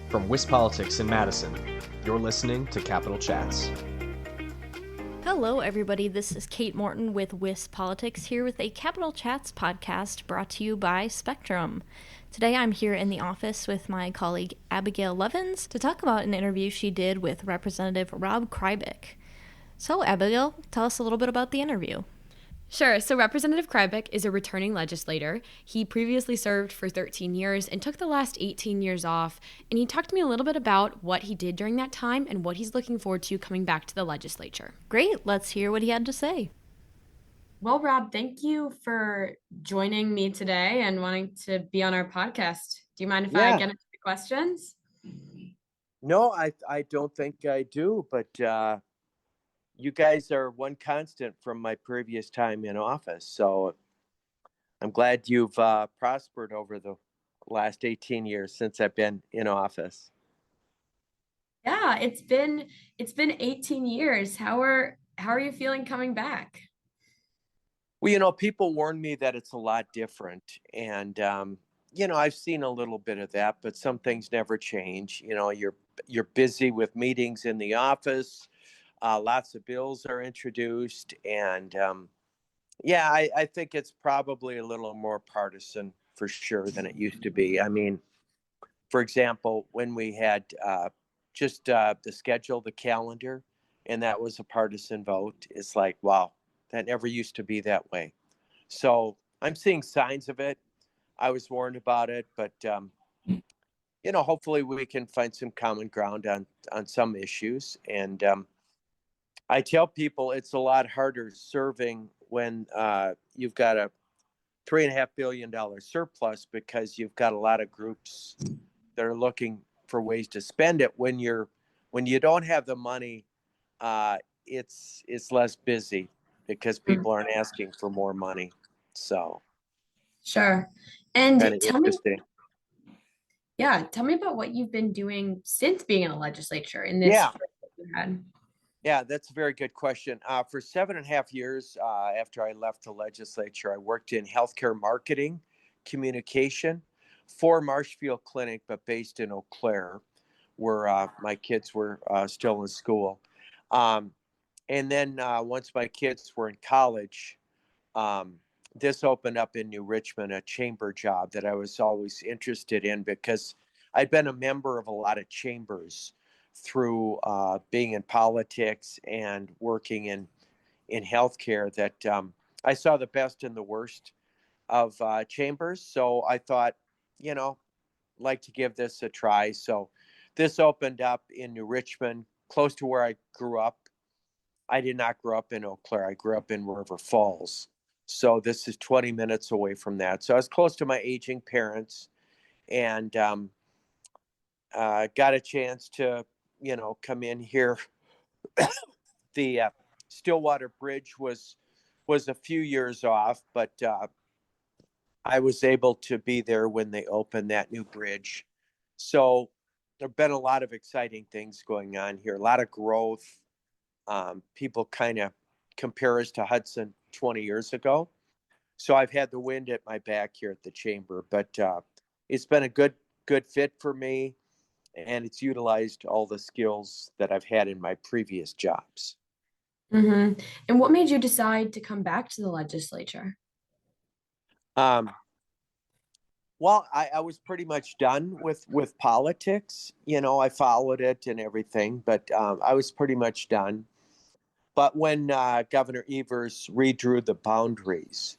From WisPolitics in Madison, you're listening to Capital Chats. Hello, everybody. This is Kate Morton with WisPolitics here with a Capital Chats podcast brought to you by Spectrum. Today I'm here in the office with my colleague Abigail Levins to talk about an interview she did with Representative Rob Kreibich. So, Abigail, tell us a little bit about the interview. Sure. So Representative Kreibich is a returning legislator. He previously served for 13 years and took the last 18 years off. And he talked to me a little bit about what he did during that time and what he's looking forward to coming back to the legislature. Great. Let's hear what he had to say. Well, Rob, thank you for joining me today and wanting to be on our podcast. Do you mind if I get into the questions? No, I don't think I do, but you guys are one constant from my previous time in office. So I'm glad you've prospered over the last 18 years since I've been in office. Yeah, it's been 18 years. How are you feeling coming back? Well, people warn me that it's a lot different. And, I've seen a little bit of that, but some things never change. You're busy with meetings in the office. Lots of bills are introduced. And, I think it's probably a little more partisan for sure than it used to be. I mean, for example, when we had the schedule, the calendar, and that was a partisan vote, it's like, wow, that never used to be that way. So I'm seeing signs of it. I was warned about it, but, hopefully we can find some common ground on some issues. And I tell people it's a lot harder serving when you've got a $3.5 billion surplus because you've got a lot of groups that are looking for ways to spend it. When you don't have the money, it's less busy because people aren't asking for more money. So sure. And tell me about what you've been doing since being in the legislature in this that you had. Yeah, that's a very good question. For 7.5 years after I left the legislature, I worked in healthcare marketing, communication for Marshfield Clinic, but based in Eau Claire, where my kids were still in school. And then once my kids were in college, this opened up in New Richmond, a chamber job that I was always interested in because I'd been a member of a lot of chambers through being in politics and working in healthcare that I saw the best and the worst of chambers. So I thought, like to give this a try. So this opened up in New Richmond, close to where I grew up. I did not grow up in Eau Claire. I grew up in River Falls. So this is 20 minutes away from that. So I was close to my aging parents and got a chance to, come in here. The Stillwater Bridge was a few years off, but I was able to be there when they opened that new bridge. So there have been a lot of exciting things going on here, a lot of growth. People kind of compare us to Hudson 20 years ago. So I've had the wind at my back here at the chamber, but it's been a good fit for me. And it's utilized all the skills that I've had in my previous jobs. Mm-hmm. And what made you decide to come back to the legislature? Well, I was pretty much done with politics. I followed it and everything, but I was pretty much done. But when Governor Evers redrew the boundaries,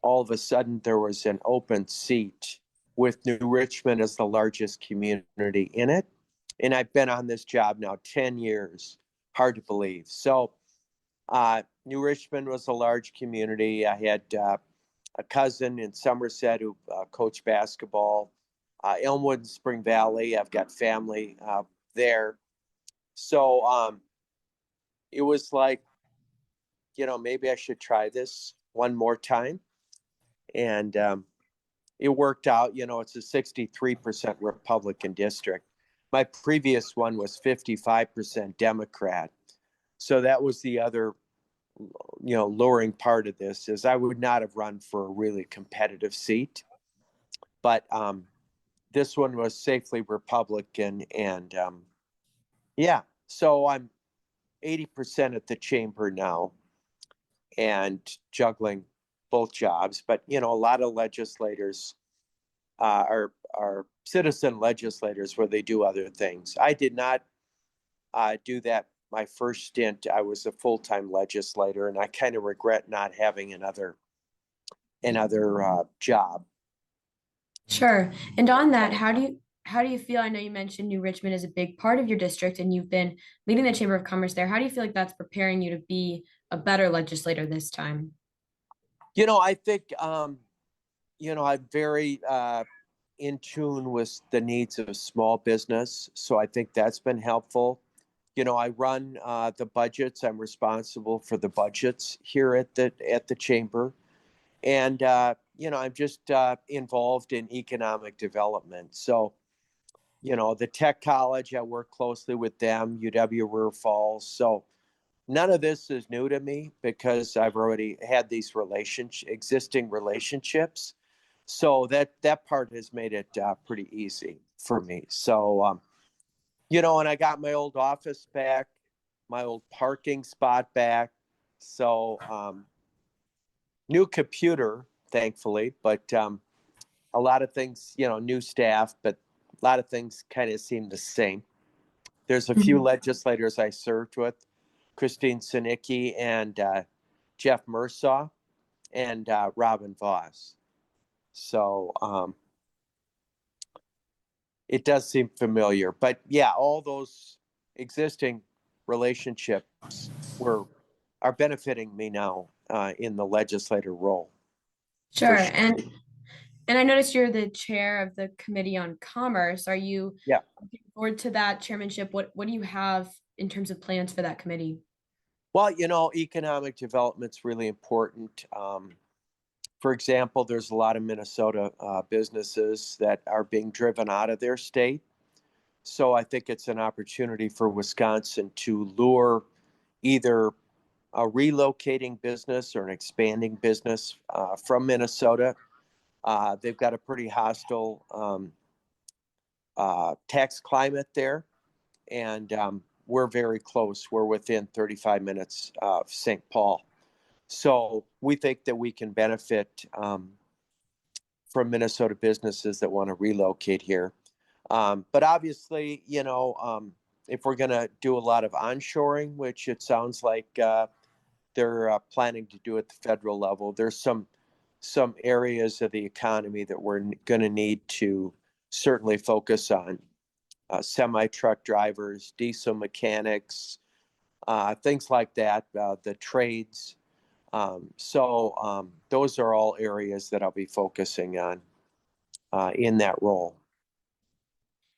all of a sudden there was an open seat with New Richmond as the largest community in it. And I've been on this job now 10 years. Hard to believe. So New Richmond was a large community. I had a cousin in Somerset who coached basketball. Elmwood and Spring Valley, I've got family there. So it was like, maybe I should try this one more time. And it worked out. It's a 63% Republican district. My previous one was 55% Democrat. So that was the other, luring part of this is I would not have run for a really competitive seat. But this one was safely Republican. And yeah, so I'm 80% at the chamber now and juggling both jobs. But, a lot of legislators are citizen legislators where they do other things. I did not do that my first stint. I was a full-time legislator, and I kind of regret not having another job. Sure. And on that, how do you feel? I know you mentioned New Richmond is a big part of your district and you've been leading the Chamber of Commerce there. How do you feel like that's preparing you to be a better legislator this time? I think I'm very in tune with the needs of small business, so I think that's been helpful. I run the budgets. I'm responsible for the budgets here at the chamber, and I'm just involved in economic development. So, the Tech College, I work closely with them, UW River Falls. So none of this is new to me because I've already had these existing relationships. So that part has made it pretty easy for me. So, and I got my old office back, my old parking spot back. So, new computer, thankfully, but a lot of things, new staff, but a lot of things kind of seem the same. There's a few legislators I served with, Christine Sinicki and Jeff Mursaw and Robin Voss. So it does seem familiar. But yeah, all those existing relationships are benefiting me now in the legislator role. Sure. And I noticed you're the chair of the Committee on Commerce. Are you looking forward to that chairmanship? What do you have in terms of plans for that committee? Well, economic development's really important. For example, there's a lot of Minnesota businesses that are being driven out of their state. So I think it's an opportunity for Wisconsin to lure either a relocating business or an expanding business from Minnesota. They've got a pretty hostile tax climate there, and we're very close. We're within 35 minutes of St. Paul. So we think that we can benefit from Minnesota businesses that want to relocate here. But obviously, if we're going to do a lot of onshoring, which it sounds like they're planning to do at the federal level, there's some areas of the economy that we're going to need to certainly focus on. Semi-truck drivers, diesel mechanics, things like that, the trades. So those are all areas that I'll be focusing on in that role.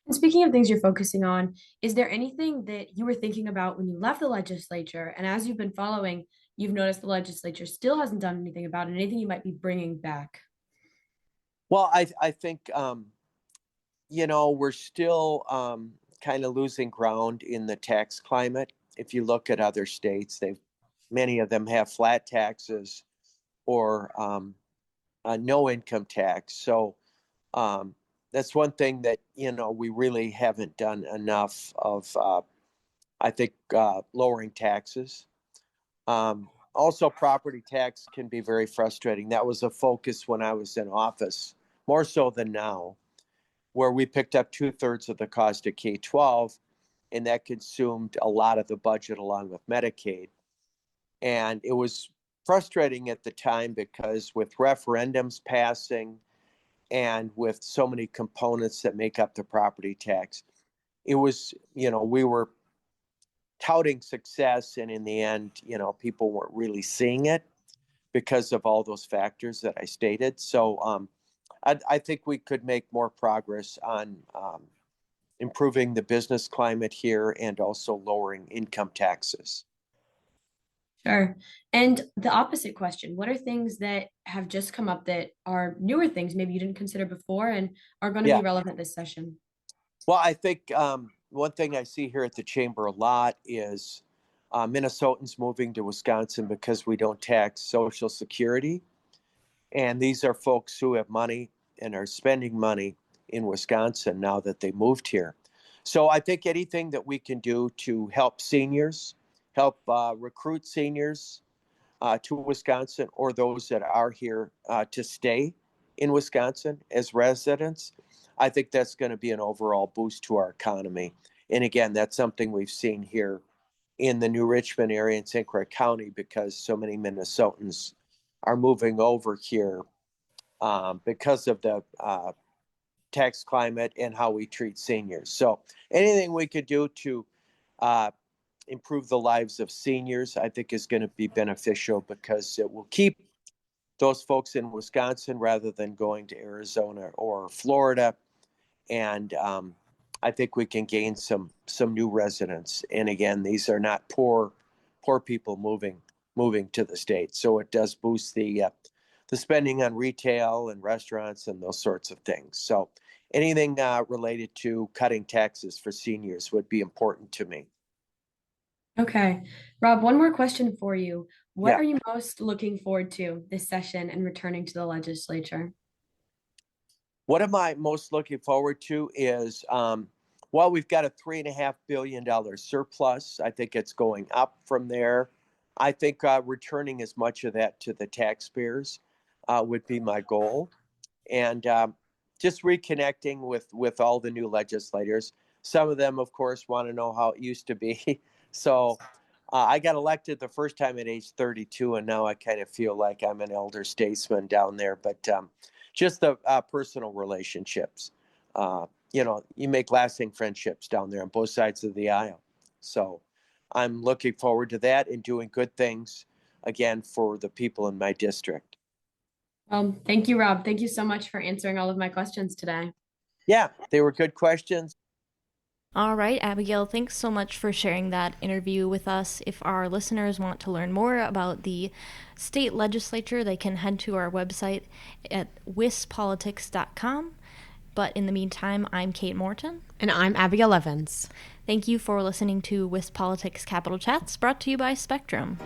And speaking of things you're focusing on, is there anything that you were thinking about when you left the legislature? And as you've been following, you've noticed the legislature still hasn't done anything about it, anything you might be bringing back? Well, I think, we're still kind of losing ground in the tax climate. If you look at other states, many of them have flat taxes or no income tax. So that's one thing that, we really haven't done enough of, I think, lowering taxes. Also, property tax can be very frustrating. That was a focus when I was in office, more so than now, where we picked up 2/3 of the cost of K-12, and that consumed a lot of the budget along with Medicaid. And it was frustrating at the time because with referendums passing and with so many components that make up the property tax, it was, we were touting success, and in the end, people weren't really seeing it because of all those factors that I stated. So I think we could make more progress on improving the business climate here and also lowering income taxes. Sure. And the opposite question, what are things that have just come up that are newer things maybe you didn't consider before and are going to be relevant this session? Well, I think one thing I see here at the chamber a lot is Minnesotans moving to Wisconsin because we don't tax Social Security. And these are folks who have money and are spending money in Wisconsin now that they moved here. So I think anything that we can do to help seniors, help recruit seniors to Wisconsin, or those that are here to stay in Wisconsin as residents, I think that's going to be an overall boost to our economy. And again, that's something we've seen here in the New Richmond area in St. Croix County, because so many Minnesotans are moving over here because of the tax climate and how we treat seniors. So anything we could do to improve the lives of seniors, I think is going to be beneficial, because it will keep those folks in Wisconsin rather than going to Arizona or Florida. And I think we can gain some new residents. And again, these are not poor people moving to the state. So it does boost the spending on retail and restaurants and those sorts of things. So anything related to cutting taxes for seniors would be important to me. Okay. Rob, one more question for you. What Yeah. are you most looking forward to this session and returning to the legislature? What am I most looking forward to is, well, we've got a $3.5 billion surplus. I think it's going up from there. I think returning as much of that to the taxpayers would be my goal. And just reconnecting with all the new legislators. Some of them, of course, want to know how it used to be. So I got elected the first time at age 32, and now I kind of feel like I'm an elder statesman down there. But just the personal relationships. You make lasting friendships down there on both sides of the aisle. So I'm looking forward to that and doing good things, again, for the people in my district. Thank you, Rob. Thank you so much for answering all of my questions today. Yeah, they were good questions. All right, Abigail, thanks so much for sharing that interview with us. If our listeners want to learn more about the state legislature, they can head to our website at wispolitics.com. But in the meantime, I'm Kate Morton. And I'm Abigail Evans. Thank you for listening to WIS Politics Capital Chats, brought to you by Spectrum.